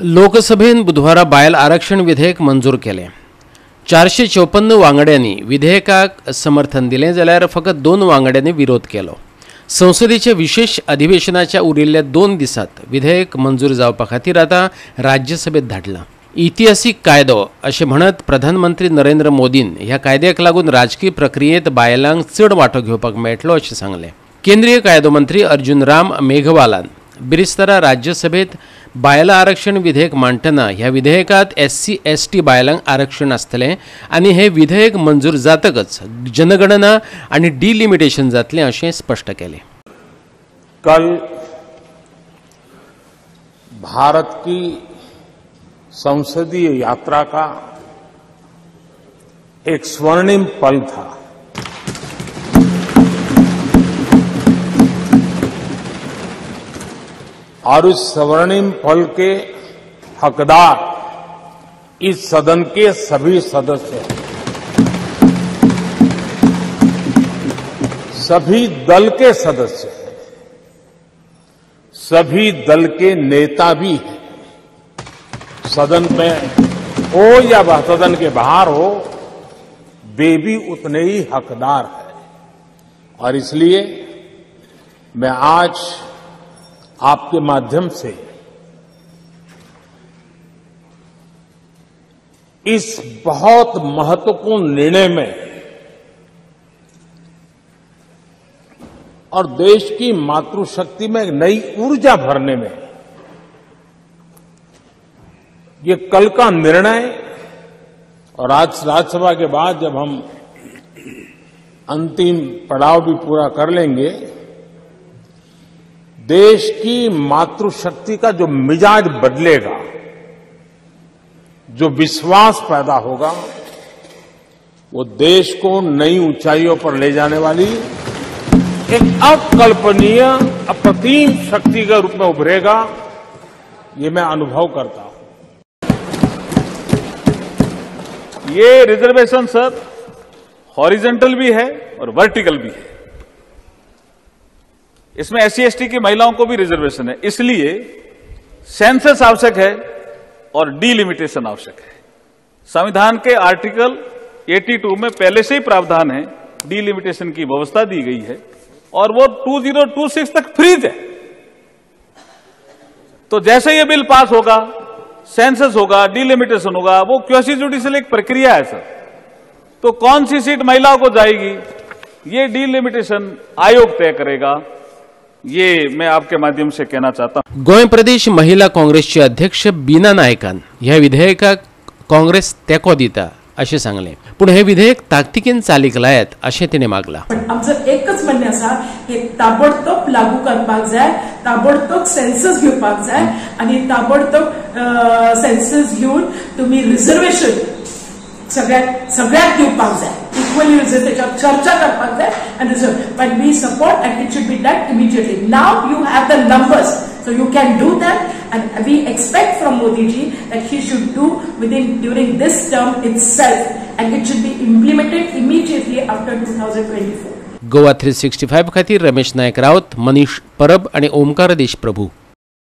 लोकसभेन बुधवारा बायल आरक्षण विधेयक मंजूर केले। 454 वांगड्यांनी विधेयकाक समर्थन दिले जाल्यार फकत 2 वांगड्यांनी विरोध केलो। संसदेच्या विशेष अधिवेशनाच्या उरिल्ल्या 2 दिसांत विधेयक मंजूर जावपा खातीर आता राज्यसभेत धाडला। इतिहासीक कायदो अशें म्हणत प्रधानमंत्री नरेंद्र मोदीन ह्या कायद्याक लागून राजकीय प्रक्रियेत बायलांक चड वांटो घेवपाक मेळटलो अशें सांगलें। केंद्रीय कायदो मंत्री अर्जुन राम मेघवालान बिरेस्तारा राज्यसभेत बायलां आरक्षण विधेयक मांडटना ह्या विधेयकात SC ST बायलांक आरक्षण आसतलें आनी हे विधेयक मंजूर जातकच जनगणना आनी डिलिमिटेशन जातलें अशें स्पश्ट केलें। कल भारत की संसदीय यात्रा का एक स्वर्णिम पल था। और उस स्वर्णिम पल के हकदार इस सदन के सभी सदस्य हैं। सभी दल के सदस्य हैं, सभी दल के नेता भी हैं। सदन में हो या वह सदन के बाहर हो, वे भी उतने ही हकदार हैं। और इसलिए मैं आज आपके माध्यम से इस बहुत महत्वपूर्ण निर्णय में और देश की मातृशक्ति में एक नई ऊर्जा भरने में ये कल का निर्णय और आज राज्यसभा के बाद जब हम अंतिम पड़ाव भी पूरा कर लेंगे, देश की मातृशक्ति का जो मिजाज बदलेगा, जो विश्वास पैदा होगा, वो देश को नई ऊंचाइयों पर ले जाने वाली एक अकल्पनीय अप्रतिम शक्ति के रूप में उभरेगा। ये मैं अनुभव करता हूं। ये रिजर्वेशन सर हॉरिजॉन्टल भी है और वर्टिकल भी है। इसमें SC ST की महिलाओं को भी रिजर्वेशन है, इसलिए सेंसस आवश्यक है और डिलिमिटेशन आवश्यक है। संविधान के आर्टिकल 82 में पहले से ही प्रावधान है, डिलिमिटेशन की व्यवस्था दी गई है और वो 2026 तक फ्रीज है। तो जैसे ये बिल पास होगा, सेंसस होगा, डिलिमिटेशन होगा, वो क्वासी जुडिशियल एक प्रक्रिया है सर। तो कौन सी सीट महिलाओं को जाएगी, ये डिलिमिटेशन आयोग तय करेगा। ये मैं आपके माध्यम से कहना चाहता हूं। गोय प्रदेश महिला काँग्रेसचे अध्यक्ष बीना नायकान ह्या विधेयकाक काँग्रेस तेको दिता अशें सांगलें, पूण हे विधेयक ताकतिकेन चालीक लायात अशें तिणें मागलां। आमचं एकच म्हणणें आसा, हे ताबडतोब लागू करपाक जाय, ताबडतोब सेन्सस घेवपाक जाय आनी ताबडतोब सेन्सस घेवन तुमी रिजर्वेशन सगळ्याक दिवपाक जाय, इक्वली त्याच्यावर चर्चा करपाक जाय and but we support and it should be done immediately. Now you have the numbers, so you can do that, and we expect from Modi ji that he should do during this term itself, and it should be implemented immediately after 2024. Goa 365 खातीर रमेश नायक रावत, मनीष परब आणि ओमकार देशप्रभू।